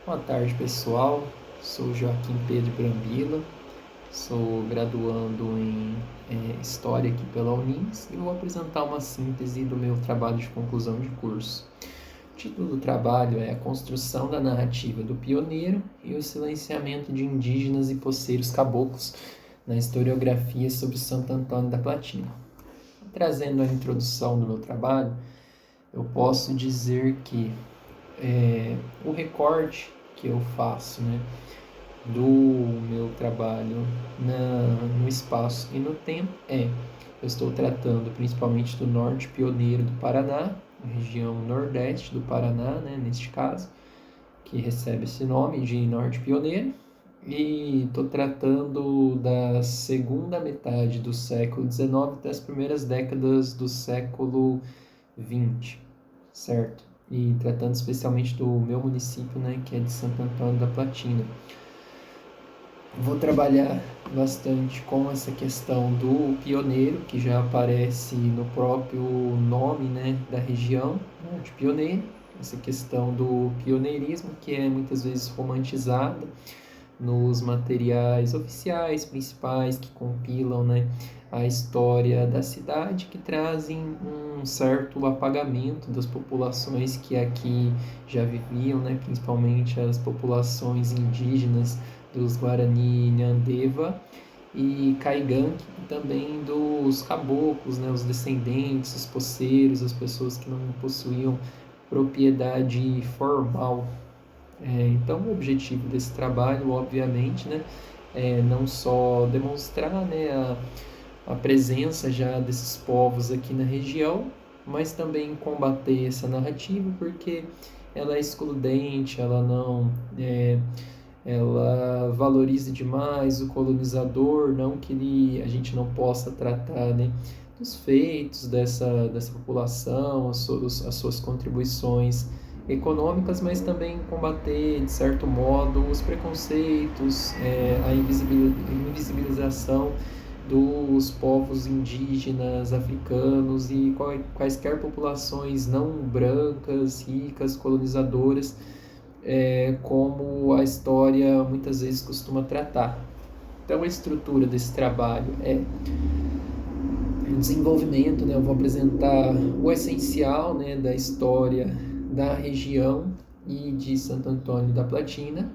Boa tarde, pessoal. Sou Joaquim Pedro Brambila, sou graduando em História aqui pela Unins e vou apresentar uma síntese do meu trabalho de conclusão de curso. O título do trabalho é A Construção da Narrativa do Pioneiro e o Silenciamento de Indígenas e Poceiros Caboclos na Historiografia sobre Santo Antônio da Platina. Trazendo a introdução do meu trabalho, eu posso dizer que o recorte que eu faço, do meu trabalho no espaço e no tempo eu estou tratando principalmente do norte pioneiro do Paraná, região nordeste do Paraná, neste caso, que recebe esse nome de norte pioneiro, e estou tratando da segunda metade do século XIX até as primeiras décadas do século XX, certo? E tratando especialmente do meu município, que é de Santo Antônio da Platina. Vou trabalhar bastante com essa questão do pioneiro, que já aparece no próprio nome, da região, Norte Pioneiro. Essa questão do pioneirismo, que é muitas vezes romantizada nos materiais oficiais principais que compilam, a história da cidade, que trazem um certo apagamento das populações que aqui já viviam, principalmente as populações indígenas dos Guarani, Nhandeva e Caigangue, e também dos caboclos, os descendentes, os poceiros, as pessoas que não possuíam propriedade formal. Então, o objetivo desse trabalho, obviamente, é não só demonstrar a presença já desses povos aqui na região, mas também combater essa narrativa, porque ela é excludente, ela não ela valoriza demais o colonizador, não que a gente não possa tratar dos feitos dessa população, as suas contribuições econômicas, mas também combater, de certo modo, os preconceitos, a invisibilização dos povos indígenas, africanos e quaisquer populações não brancas, ricas, colonizadoras, como a história muitas vezes costuma tratar. Então, a estrutura desse trabalho é o desenvolvimento, eu vou apresentar o essencial, da história da região e de Santo Antônio da Platina.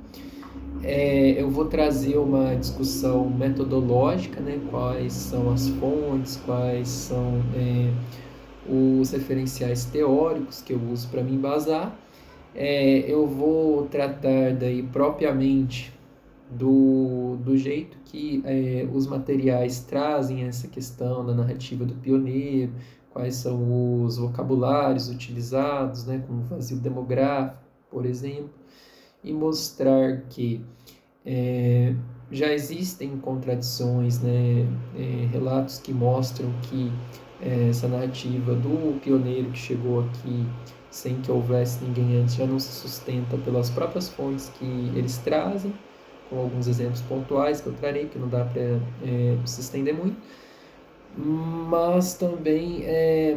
Eu vou trazer uma discussão metodológica, quais são as fontes, quais são os referenciais teóricos que eu uso para me embasar. Eu vou tratar daí propriamente do jeito que os materiais trazem essa questão da narrativa do pioneiro, quais são os vocabulários utilizados, como vazio demográfico, por exemplo, e mostrar que já existem contradições, relatos que mostram que essa narrativa do pioneiro que chegou aqui sem que houvesse ninguém antes já não se sustenta pelas próprias fontes que eles trazem, com alguns exemplos pontuais que eu trarei, que não dá para se estender muito, mas também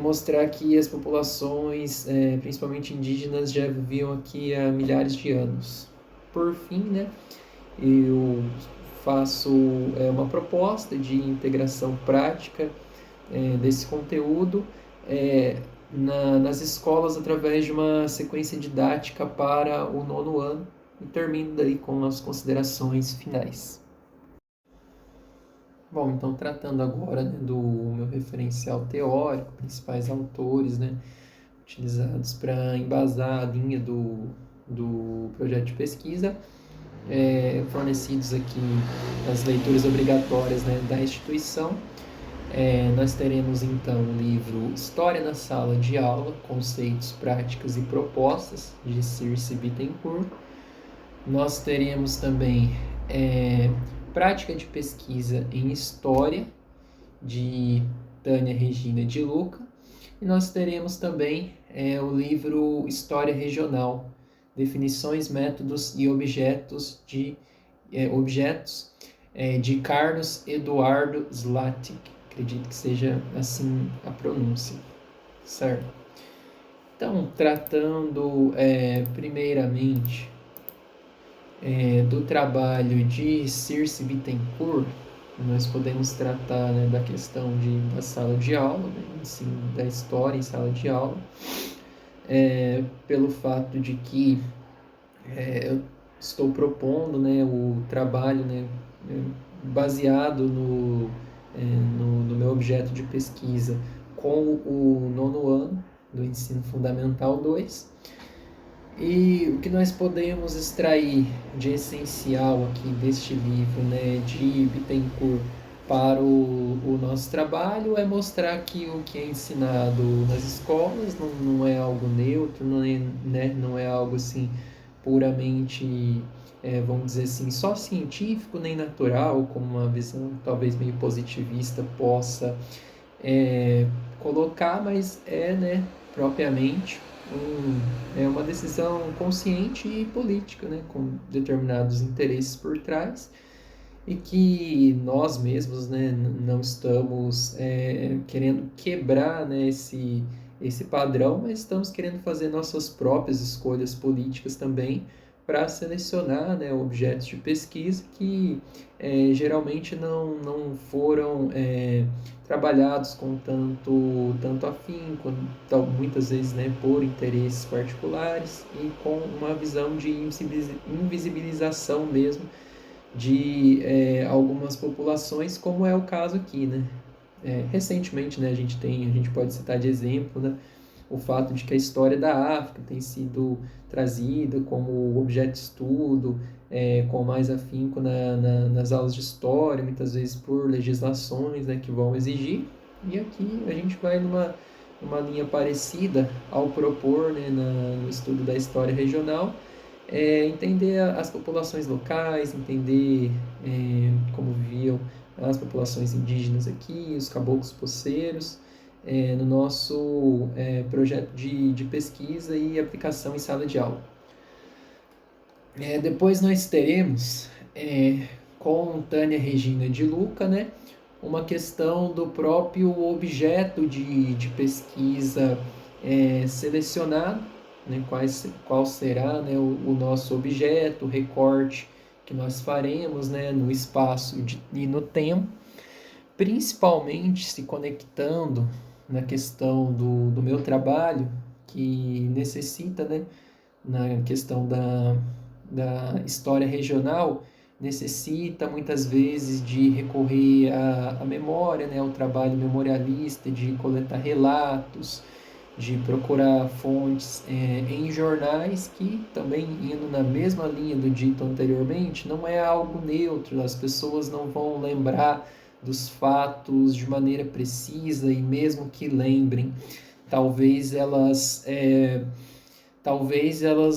mostrar que as populações, principalmente indígenas, já viviam aqui há milhares de anos. Por fim, eu faço uma proposta de integração prática desse conteúdo nas escolas através de uma sequência didática para o 9º ano e termino daí com as considerações finais. Bom, então tratando agora do meu referencial teórico, principais autores utilizados para embasar a linha do projeto de pesquisa, fornecidos aqui nas leituras obrigatórias da instituição. Nós teremos então o livro História na Sala de Aula, Conceitos, Práticas e Propostas, de Circe Bittencourt. Nós teremos também Prática de Pesquisa em História, de Tânia Regina de Luca. E nós teremos também o livro História Regional, Definições, Métodos e Objetos de Carlos Eduardo Slatic. Acredito que seja assim a pronúncia, certo? Então, tratando primeiramente do trabalho de Circe Bittencourt, nós podemos tratar, né, da questão da sala de aula, né, ensino da história em sala de aula, pelo fato de que eu estou propondo, né, o trabalho, né, baseado no meu objeto de pesquisa com o nono ano do ensino fundamental 2. E o que nós podemos extrair de essencial aqui deste livro, né, de Bittencourt para o nosso trabalho é mostrar que o que é ensinado nas escolas não é algo neutro, não é algo assim puramente, vamos dizer assim, só científico nem natural, como uma visão talvez meio positivista possa colocar, mas né, propriamente uma decisão consciente e política, né, com determinados interesses por trás, e que nós mesmos, né, não estamos querendo quebrar, né, esse padrão, mas estamos querendo fazer nossas próprias escolhas políticas também para selecionar, né, objetos de pesquisa que geralmente não foram trabalhados com tanto afinco, muitas vezes, né, por interesses particulares e com uma visão de invisibilização mesmo de algumas populações, como é o caso aqui, né? Recentemente, né, a gente pode citar de exemplo, né, o fato de que a história da África tem sido trazida como objeto de estudo, com mais afinco nas aulas de história, muitas vezes por legislações, né, que vão exigir. E aqui a gente vai numa linha parecida ao propor, né, no estudo da história regional, entender as populações locais, entender como viviam as populações indígenas aqui, os caboclos poceiros, no nosso projeto de pesquisa e aplicação em sala de aula. Depois nós teremos, com Tânia Regina de Luca, né, uma questão do próprio objeto de pesquisa selecionado, né, qual será, né, o nosso objeto, o recorte que nós faremos, né, no espaço e no tempo, principalmente se conectando na questão do meu trabalho, que necessita, né, na questão da história regional, necessita muitas vezes de recorrer à memória, né, ao trabalho memorialista, de coletar relatos, de procurar fontes em jornais, que também, indo na mesma linha do dito anteriormente, não é algo neutro, as pessoas não vão lembrar dos fatos de maneira precisa, e mesmo que lembrem, talvez elas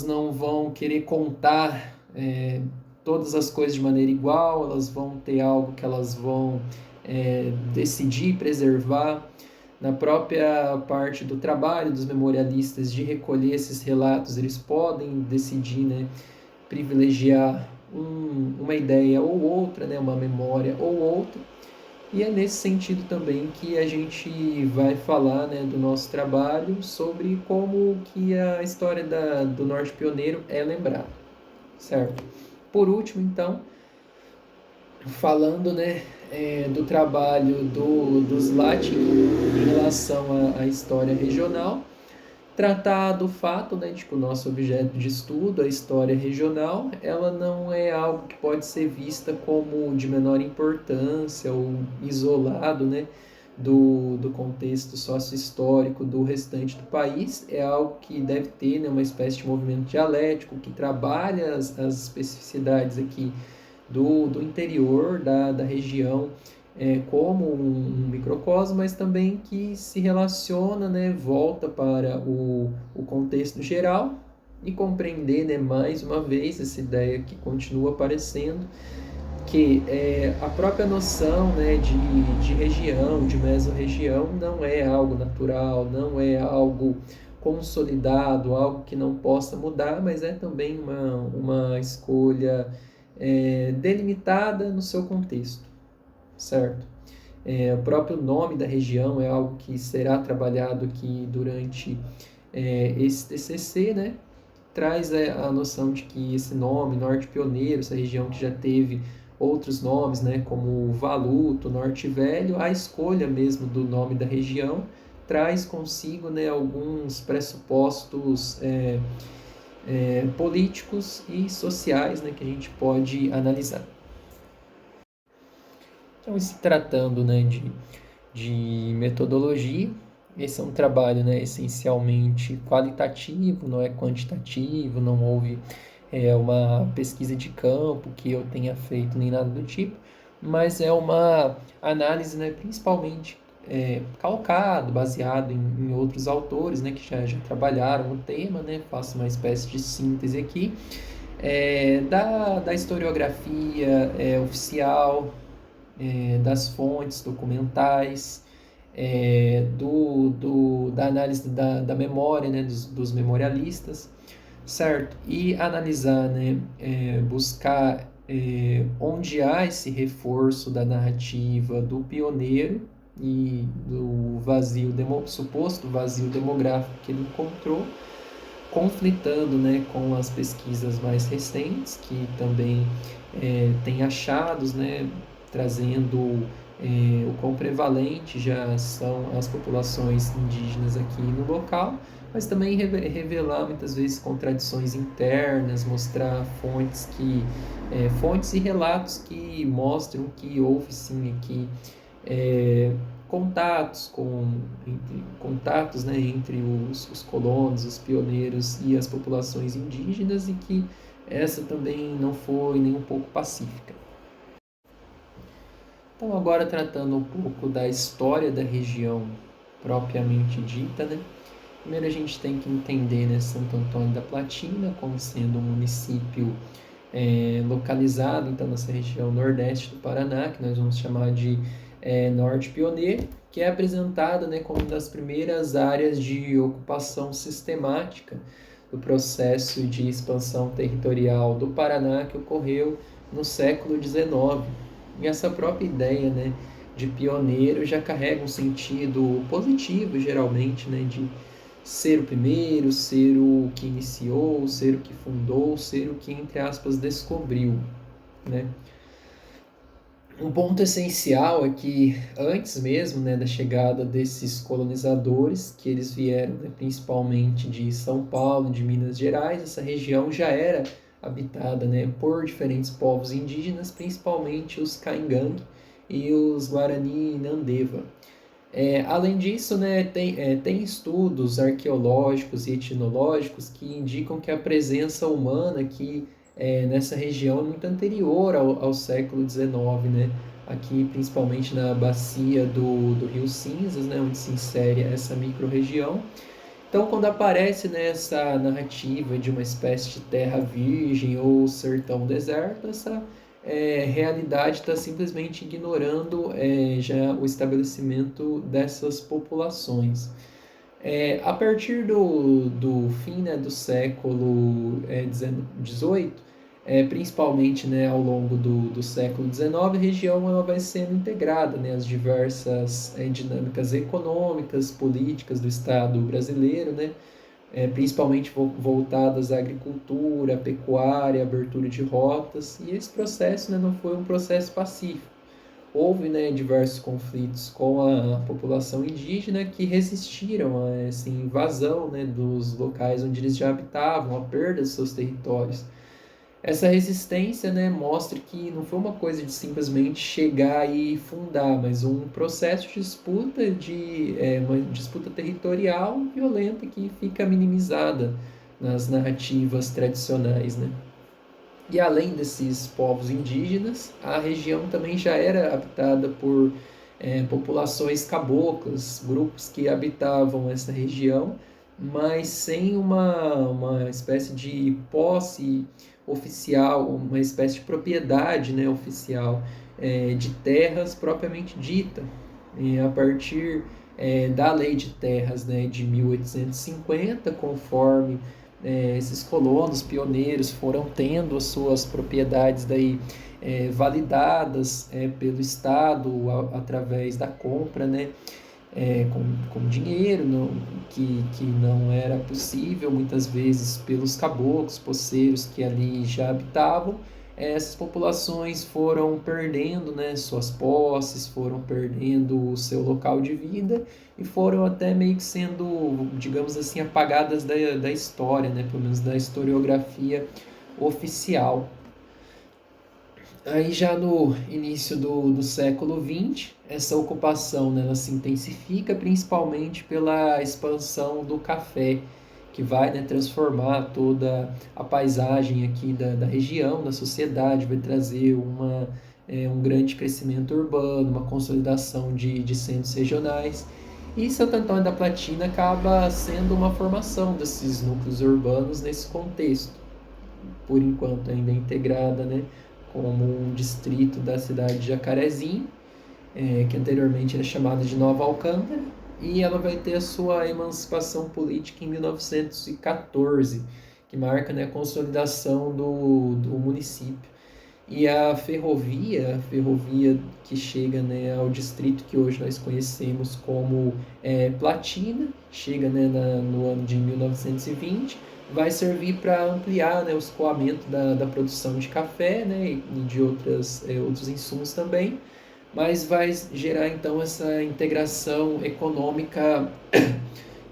não vão querer contar todas as coisas de maneira igual, elas vão ter algo que elas vão decidir preservar. Na própria parte do trabalho dos memorialistas de recolher esses relatos, eles podem decidir, né, privilegiar uma ideia ou outra, né, uma memória ou outra. E é nesse sentido também que a gente vai falar, né, do nosso trabalho sobre como que a história do Norte Pioneiro é lembrada, certo? Por último, então, falando, né, do trabalho do Slatin em relação à história regional, tratar do fato, né, de que o nosso objeto de estudo, a história regional, ela não é algo que pode ser vista como de menor importância ou isolado, né, do contexto sócio-histórico do restante do país. É algo que deve ter, né, uma espécie de movimento dialético que trabalha as especificidades aqui do interior da região como um microcosmo, mas também que se relaciona, né, volta para o contexto geral e compreender, né, mais uma vez essa ideia que continua aparecendo, que a própria noção, né, de região, de mesorregião, não é algo natural, não é algo consolidado, algo que não possa mudar, mas é também uma escolha delimitada no seu contexto, certo? O próprio nome da região é algo que será trabalhado aqui durante esse TCC, né? traz a noção de que esse nome, Norte Pioneiro, essa região que já teve outros nomes, né, como Valuto, Norte Velho, a escolha mesmo do nome da região traz consigo, né, alguns pressupostos políticos e sociais, né, que a gente pode analisar. Então, se tratando, né, de metodologia, esse é um trabalho, né, essencialmente qualitativo, não é quantitativo, não houve uma pesquisa de campo que eu tenha feito nem nada do tipo, mas é uma análise, né, principalmente calcado, baseado em outros autores, né, que já trabalharam o tema, né, faço uma espécie de síntese aqui, da historiografia oficial, das fontes documentais, da análise da memória, né, dos memorialistas, certo? E analisar, né, buscar onde há esse reforço da narrativa do pioneiro e do suposto vazio demográfico que ele encontrou, conflitando, né, com as pesquisas mais recentes, que também têm achados, né, trazendo o quão prevalente já são as populações indígenas aqui no local, mas também revelar muitas vezes contradições internas, mostrar fontes e relatos que mostram que houve sim aqui contatos, né, entre os colonos, os pioneiros e as populações indígenas, e que essa também não foi nem um pouco pacífica. Então, agora tratando um pouco da história da região propriamente dita, né? Primeiro a gente tem que entender, né, Santo Antônio da Platina como sendo um município localizado então nessa região nordeste do Paraná, que nós vamos chamar de Norte Pioneiro, que é apresentada, né, como uma das primeiras áreas de ocupação sistemática do processo de expansão territorial do Paraná que ocorreu no século XIX. E essa própria ideia, né, de pioneiro já carrega um sentido positivo, geralmente, né, de ser o primeiro, ser o que iniciou, ser o que fundou, ser o que, entre aspas, descobriu, né? Um ponto essencial é que antes mesmo, né, da chegada desses colonizadores, que eles vieram, né, principalmente de São Paulo, de Minas Gerais, essa região já era habitada, né, por diferentes povos indígenas, principalmente os Caingangue e os Guarani Nandeva. Além disso, né, tem estudos arqueológicos e etnológicos que indicam que a presença humana aqui nessa região é muito anterior ao século XIX, né? Aqui, principalmente na bacia do Rio Cinzas, né, onde se insere essa microrregião. Então, quando aparece, né, essa narrativa de uma espécie de terra virgem ou sertão deserto, essa realidade está simplesmente ignorando já o estabelecimento dessas populações. A partir do fim, né, do século XVIII, principalmente, né, ao longo do século XIX, a região ela vai sendo integrada, né, às diversas dinâmicas econômicas, políticas do Estado brasileiro, né, principalmente voltadas à agricultura, à pecuária, à abertura de rotas, e esse processo, né, não foi um processo pacífico. Houve, né, diversos conflitos com a população indígena que resistiram a essa invasão, né, dos locais onde eles já habitavam, a perda de seus territórios. Essa resistência, né, mostra que não foi uma coisa de simplesmente chegar e fundar, mas um processo de disputa, uma disputa territorial violenta que fica minimizada nas narrativas tradicionais, né? E além desses povos indígenas, a região também já era habitada por populações caboclas, grupos que habitavam essa região, mas sem uma espécie de posse oficial, uma espécie de propriedade, né, oficial de terras propriamente dita. A partir da Lei de Terras, né, de 1850, conforme esses colonos pioneiros foram tendo as suas propriedades daí validadas pelo Estado através da compra, né, com dinheiro, que não era possível muitas vezes pelos caboclos, poceiros que ali já habitavam. Essas populações foram perdendo, né, suas posses, foram perdendo o seu local de vida e foram até meio que sendo, digamos assim, apagadas da história, né, pelo menos da historiografia oficial. Aí já no início do século XX, essa ocupação, né, ela se intensifica principalmente pela expansão do café, que vai, né, transformar toda a paisagem aqui da região, da sociedade, vai trazer um grande crescimento urbano, uma consolidação de centros regionais. E Santo Antônio da Platina acaba sendo uma formação desses núcleos urbanos nesse contexto, por enquanto ainda integrada, né, como um distrito da cidade de Jacarezinho, que anteriormente era chamada de Nova Alcântara, e ela vai ter a sua emancipação política em 1914, que marca, né, a consolidação do município. E a ferrovia que chega, né, ao distrito que hoje nós conhecemos como Platina, chega, né, no ano de 1920, vai servir para ampliar, né, o escoamento da produção de café, né, e de outros insumos também, mas vai gerar então essa integração econômica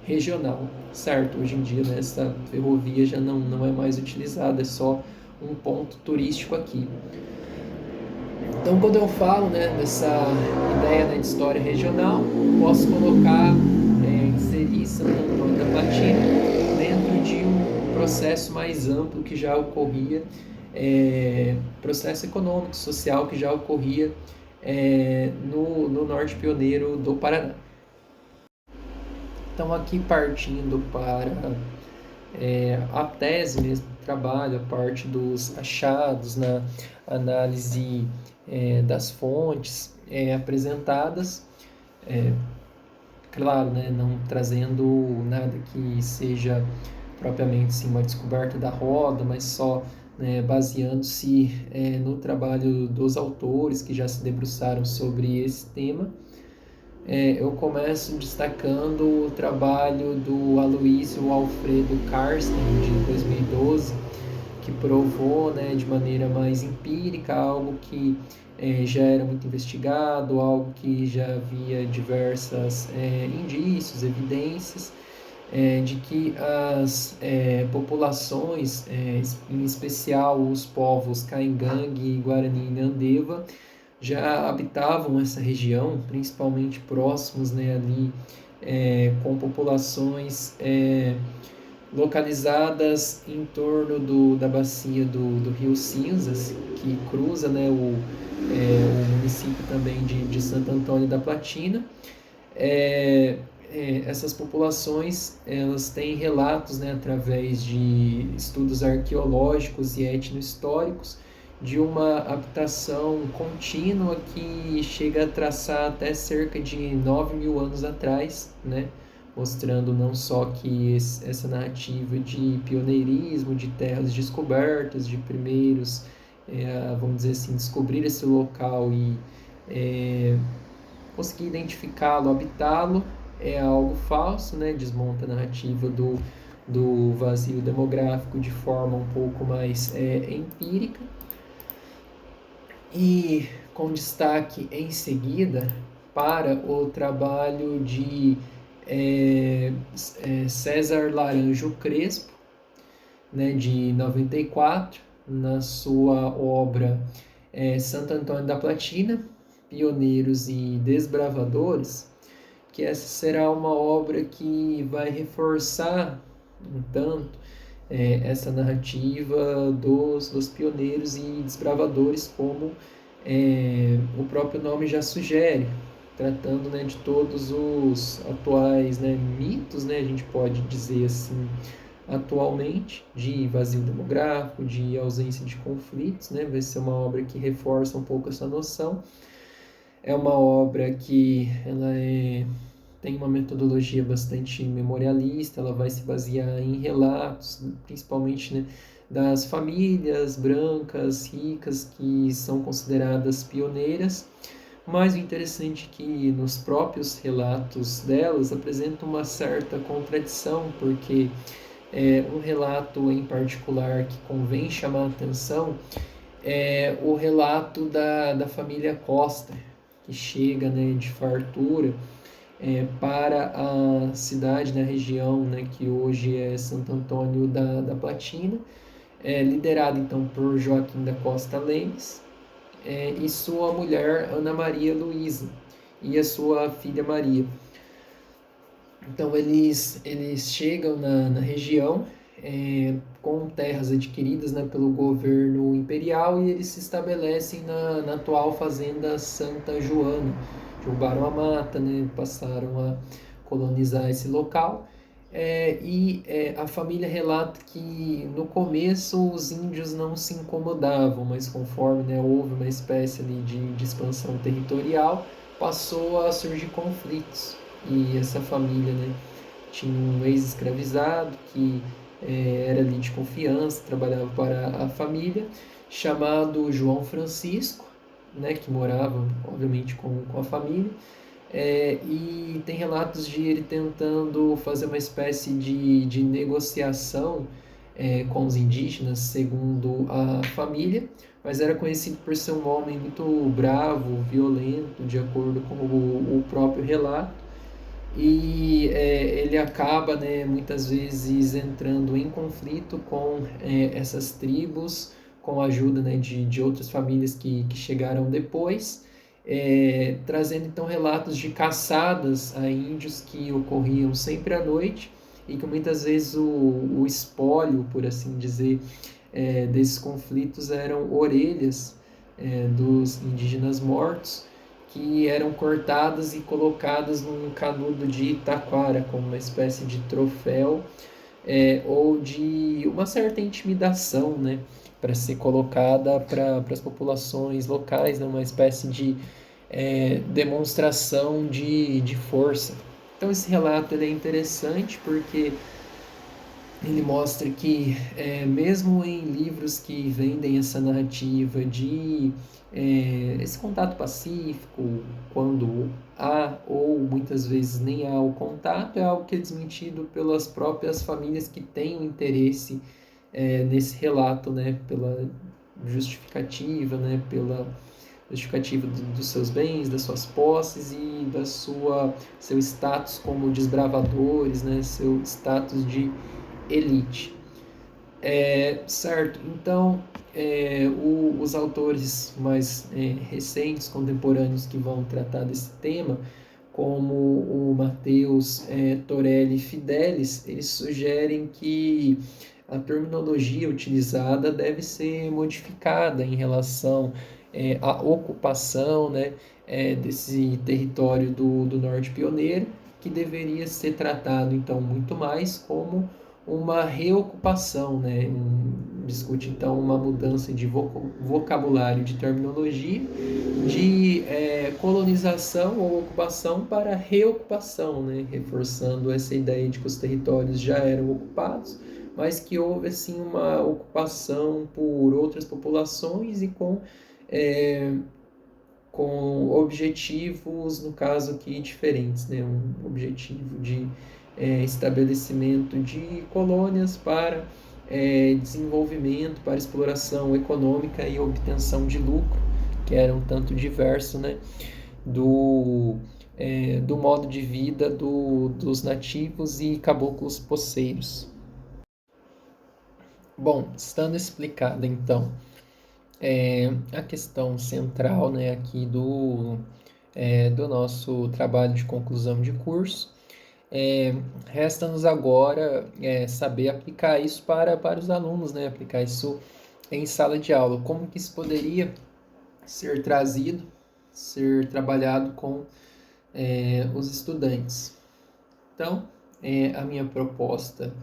regional, certo? Hoje em dia, né, essa ferrovia já não é mais utilizada, é só um ponto turístico aqui. Então, quando eu falo, né, dessa ideia, né, de história regional, posso colocar, inserir Santo Antônio da Platina dentro de um processo mais amplo que já ocorria, processo econômico, social que já ocorria no norte pioneiro do Paraná. Então, aqui partindo para a tese mesmo do trabalho, a parte dos achados, na análise das fontes apresentadas, claro, né, não trazendo nada que seja propriamente sim, uma descoberta da roda, mas só, né, baseando-se no trabalho dos autores que já se debruçaram sobre esse tema. Eu começo destacando o trabalho do Aloysio Alfredo Karsten, de 2012, que provou, né, de maneira mais empírica algo que já era muito investigado, algo que já havia diversas indícios, evidências, de que as populações, em especial os povos Caingangue, Guarani e Nandeva, já habitavam essa região, principalmente próximos, né, ali, com populações localizadas em torno da bacia do Rio Cinzas, que cruza, né, o município também de Santo Antônio da Platina. Essas populações, elas têm relatos, né, através de estudos arqueológicos e etnohistóricos, de uma habitação contínua que chega a traçar até cerca de 9.000 anos atrás, né? Mostrando não só que essa narrativa de pioneirismo, de terras descobertas, de primeiros, vamos dizer assim, descobrir esse local e conseguir identificá-lo, habitá-lo, é algo falso, né? Desmonta a narrativa do vazio demográfico de forma um pouco mais empírica. E com destaque em seguida para o trabalho de César Laranjo Crespo, né, de 94, na sua obra Santo Antônio da Platina, Pioneiros e Desbravadores, que essa será uma obra que vai reforçar um tanto essa narrativa dos pioneiros e desbravadores, como o próprio nome já sugere, tratando, né, de todos os atuais, né, mitos, né, a gente pode dizer assim, atualmente, de vazio demográfico, de ausência de conflitos, né, vai ser uma obra que reforça um pouco essa noção. É uma obra que ela tem uma metodologia bastante memorialista, ela vai se basear em relatos, principalmente, né, das famílias brancas, ricas, que são consideradas pioneiras, Mas o interessante é que nos próprios relatos delas apresenta uma certa contradição, porque um relato em particular que convém chamar a atenção é o relato da família Costa, que chega, né, de fartura para a cidade, na região, né, que hoje é Santo Antônio da Platina, liderado então por Joaquim da Costa Lemes, e sua mulher Ana Maria Luísa e a sua filha Maria. Então eles chegam na região com terras adquiridas, né, pelo governo imperial, e eles se estabelecem na atual fazenda Santa Joana. Derrubaram a mata, né, passaram a colonizar esse local. A família relata que no começo os índios não se incomodavam, mas conforme, né, houve uma espécie ali de expansão territorial, passou a surgir conflitos. E essa família, né, tinha um ex-escravizado que era ali de confiança, trabalhava para a família, chamado João Francisco, né, que morava, obviamente, com a família. E tem relatos de ele tentando fazer uma espécie de negociação com os indígenas, segundo a família, mas era conhecido por ser um homem muito bravo, violento, de acordo com o próprio relato. E ele acaba, né, muitas vezes entrando em conflito com essas tribos, com a ajuda, né, de outras famílias que chegaram depois, trazendo então relatos de caçadas a índios que ocorriam sempre à noite e que muitas vezes o espólio, por assim dizer, desses conflitos eram orelhas dos indígenas mortos, que eram cortadas e colocadas num canudo de taquara, como uma espécie de troféu, ou de uma certa intimidação, né, para ser colocada para as populações locais, né, uma espécie de demonstração de força. Então esse relato ele é interessante porque ele mostra que, mesmo em livros que vendem essa narrativa de esse contato pacífico, quando há ou muitas vezes nem há o contato, é algo que é desmentido pelas próprias famílias que têm o interesse nesse relato, né, pela justificativa, né, pela justificativa dos seus bens, das suas posses e da seu status como desbravadores, né, seu status de elite. Certo, então os autores mais recentes, contemporâneos, que vão tratar desse tema, como o Matheus Torelli Fidelis, eles sugerem que a terminologia utilizada deve ser modificada em relação à ocupação, né, desse território do Norte Pioneiro, que deveria ser tratado então muito mais como uma reocupação, né? Discute então uma mudança de vocabulário, de terminologia, de colonização ou ocupação para reocupação, né? Reforçando essa ideia de que os territórios já eram ocupados, mas que houve assim uma ocupação por outras populações e com objetivos, no caso aqui, diferentes, né? Um objetivo de estabelecimento de colônias para desenvolvimento, para exploração econômica e obtenção de lucro, que era um tanto diverso, né? Do modo de vida dos nativos e caboclos poceiros. Bom, estando explicada então a questão central, né, aqui do nosso trabalho de conclusão de curso, resta-nos agora saber aplicar isso para os alunos, né, aplicar isso em sala de aula. Como que isso poderia ser trazido, ser trabalhado com os estudantes. Então, a minha proposta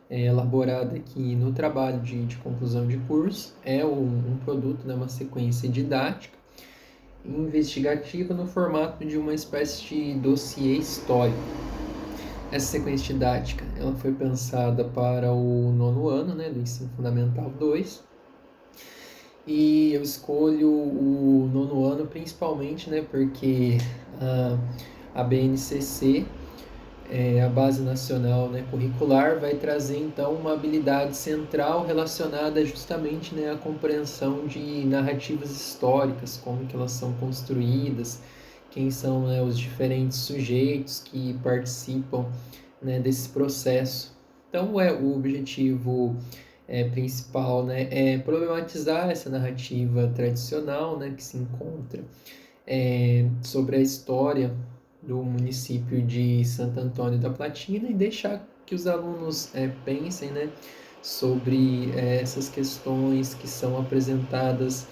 elaborada aqui no trabalho de conclusão de curso é um produto, né, uma sequência didática investigativa no formato de uma espécie de dossiê histórico. Essa sequência didática ela foi pensada para o 9º ano, né, do Ensino Fundamental 2, E eu escolho o nono ano principalmente, né, porque a BNCC, a Base Nacional, né, Curricular, vai trazer então uma habilidade central relacionada justamente, né, à compreensão de narrativas históricas, como que elas são construídas, quem são, né, os diferentes sujeitos que participam, né, desse processo. Então, o objetivo principal, né, é problematizar essa narrativa tradicional, né, que se encontra sobre a história do município de Santo Antônio da Platina e deixar que os alunos pensem, né, sobre essas questões que são apresentadas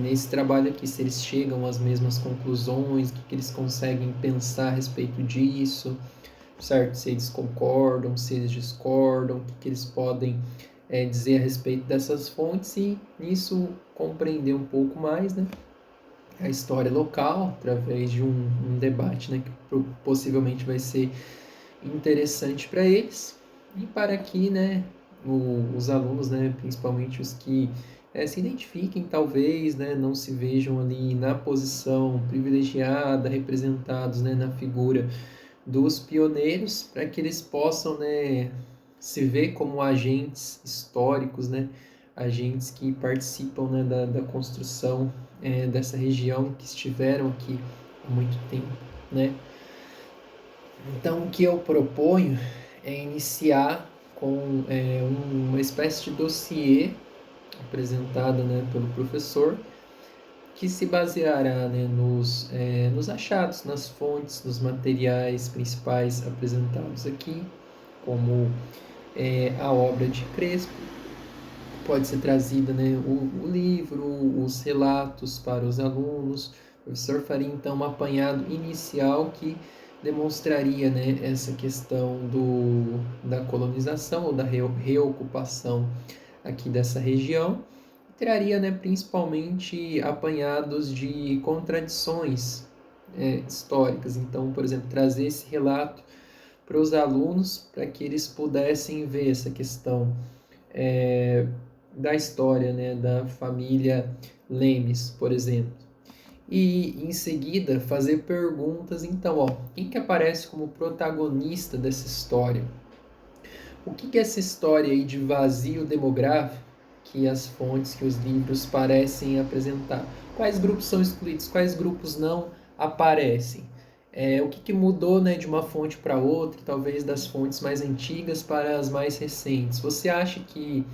nesse trabalho aqui, se eles chegam às mesmas conclusões, o que eles conseguem pensar a respeito disso, certo? Se eles concordam, se eles discordam, o que eles podem dizer a respeito dessas fontes e nisso compreender um pouco mais, né? A história local através de um debate, né, que possivelmente vai ser interessante para eles e para que, né, os alunos, né, principalmente os que se identifiquem talvez, né, não se vejam ali na posição privilegiada, representados, né, na figura dos pioneiros, para que eles possam, né, se ver como agentes históricos, né, agentes que participam, né, da construção dessa região, que estiveram aqui há muito tempo, né. Então, o que eu proponho é iniciar com uma espécie de dossiê apresentado, né, pelo professor, que se baseará, né, nos achados, nas fontes, nos materiais principais apresentados aqui, como a obra de Crespo. Pode ser trazida, né, o livro, os relatos para os alunos. O professor faria então um apanhado inicial que demonstraria, né, essa questão da colonização ou da reocupação aqui dessa região. Traria, né, principalmente apanhados de contradições históricas. Então, por exemplo, trazer esse relato para os alunos para que eles pudessem ver essa questão da história, né, da família Lemes, por exemplo. E em seguida fazer perguntas, então, ó, quem que aparece como protagonista dessa história? O que é essa história aí de vazio demográfico que as fontes, que os livros parecem apresentar? Quais grupos são excluídos? Quais grupos não aparecem? O que mudou, né, de uma fonte para outra, talvez das fontes mais antigas para as mais recentes? Você acha que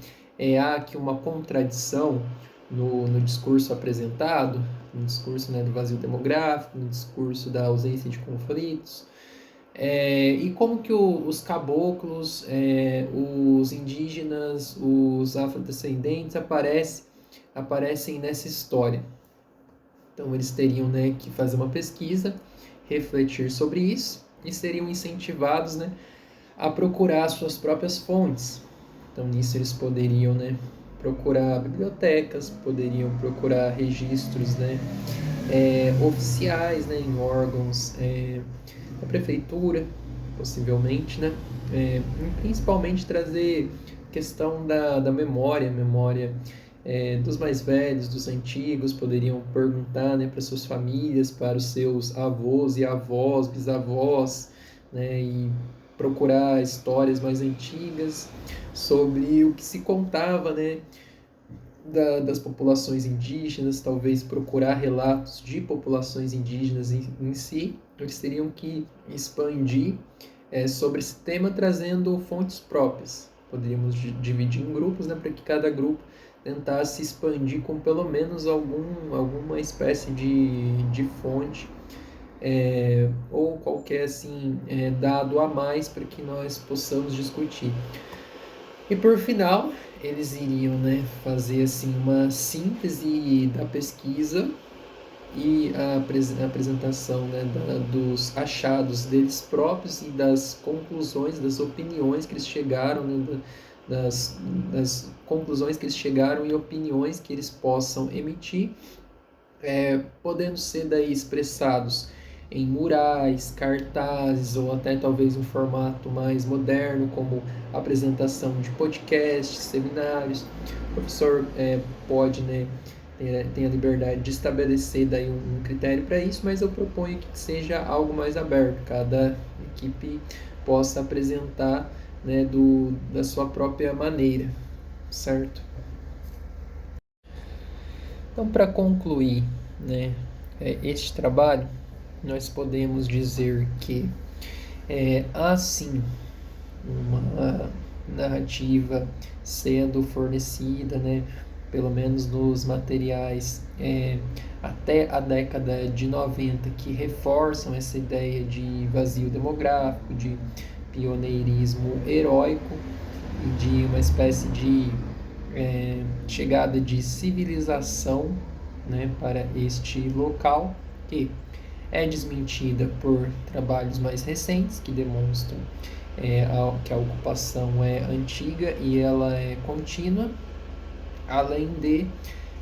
há aqui uma contradição no discurso apresentado, no discurso, né, do vazio demográfico, no discurso da ausência de conflitos? E como que os caboclos, os indígenas, os afrodescendentes aparecem nessa história? Então eles teriam, né, que fazer uma pesquisa, refletir sobre isso e seriam incentivados, né, a procurar suas próprias fontes. Então nisso eles poderiam, né, procurar bibliotecas, poderiam procurar registros, né, oficiais, né, em órgãos da prefeitura, possivelmente, né, e principalmente trazer questão da memória dos mais velhos, dos antigos, poderiam perguntar, né, para suas famílias, para os seus avós e avós, bisavós, né, e procurar histórias mais antigas sobre o que se contava, né, das populações indígenas, talvez procurar relatos de populações indígenas em si. Eles teriam que expandir sobre esse tema, trazendo fontes próprias. Poderíamos dividir em grupos, né, para que cada grupo tentasse expandir com pelo menos alguma espécie de fonte ou qualquer assim, dado a mais para que nós possamos discutir. E por final, eles iriam, né, fazer assim uma síntese da pesquisa e a apresentação, né, dos achados deles próprios e das conclusões, das opiniões que eles chegaram, né, das conclusões que eles chegaram e opiniões que eles possam emitir, podendo ser daí expressados em murais, cartazes ou até talvez um formato mais moderno, como apresentação de podcasts, seminários. O professor pode, né, tem a liberdade de estabelecer daí um critério para isso, mas eu proponho que seja algo mais aberto, cada equipe possa apresentar, né, da sua própria maneira, certo? Então, para concluir, né, este trabalho, nós podemos dizer que há sim uma narrativa sendo fornecida, né, pelo menos nos materiais até a década de 90, que reforçam essa ideia de vazio demográfico, de pioneirismo heróico e de uma espécie de chegada de civilização, né, para este local, que é desmentida por trabalhos mais recentes que demonstram que a ocupação é antiga e ela é contínua, além de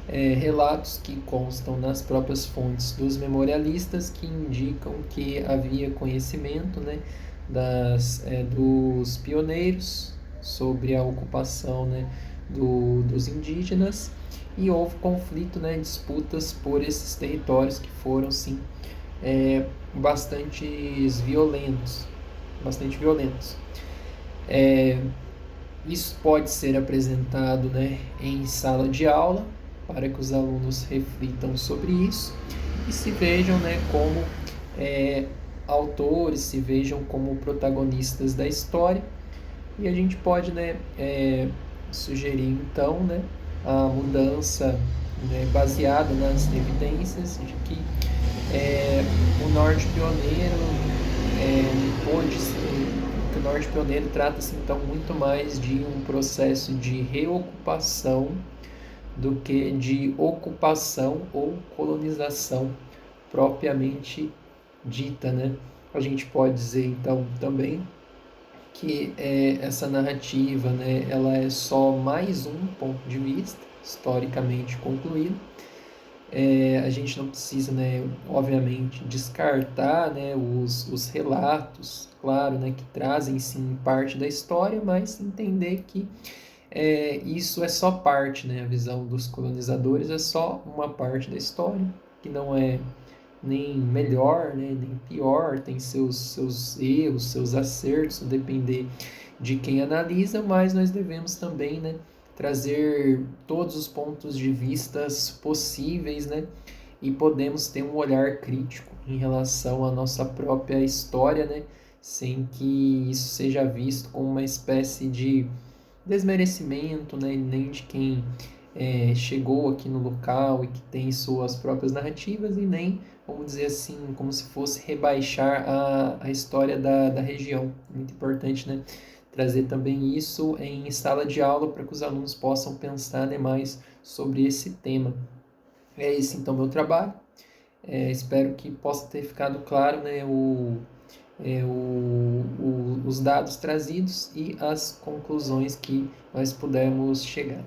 relatos que constam nas próprias fontes dos memorialistas que indicam que havia conhecimento, né, dos pioneiros sobre a ocupação, né, dos indígenas, e houve conflito, né, disputas por esses territórios que foram sim bastante violentos, bastante violentos. Isso pode ser apresentado, né, em sala de aula para que os alunos reflitam sobre isso e se vejam, né, como autores, se vejam como protagonistas da história. E a gente pode, né, sugerir então, né, a mudança, né, baseada nas evidências de que o norte pioneiro pôde que o norte pioneiro trata-se então muito mais de um processo de reocupação do que de ocupação ou colonização propriamente dita, né? A gente pode dizer então também que essa narrativa, né, ela é só mais um ponto de vista historicamente concluído. A gente não precisa, né, obviamente, descartar, né, os relatos, claro, né, que trazem sim parte da história, mas entender que isso é só parte, né, a visão dos colonizadores é só uma parte da história, que não é nem melhor, né, nem pior, tem seus erros, seus acertos, depender de quem analisa, mas nós devemos também, né, trazer todos os pontos de vistas possíveis, né, e podemos ter um olhar crítico em relação à nossa própria história, né, sem que isso seja visto como uma espécie de desmerecimento, né, nem de quem chegou aqui no local e que tem suas próprias narrativas, e nem, vamos dizer assim, como se fosse rebaixar a história da região. Muito importante, né, trazer também isso em sala de aula para que os alunos possam pensar, né, mais sobre esse tema. É esse então meu trabalho. Espero que possa ter ficado claro, né, os dados trazidos e as conclusões que nós pudermos chegar.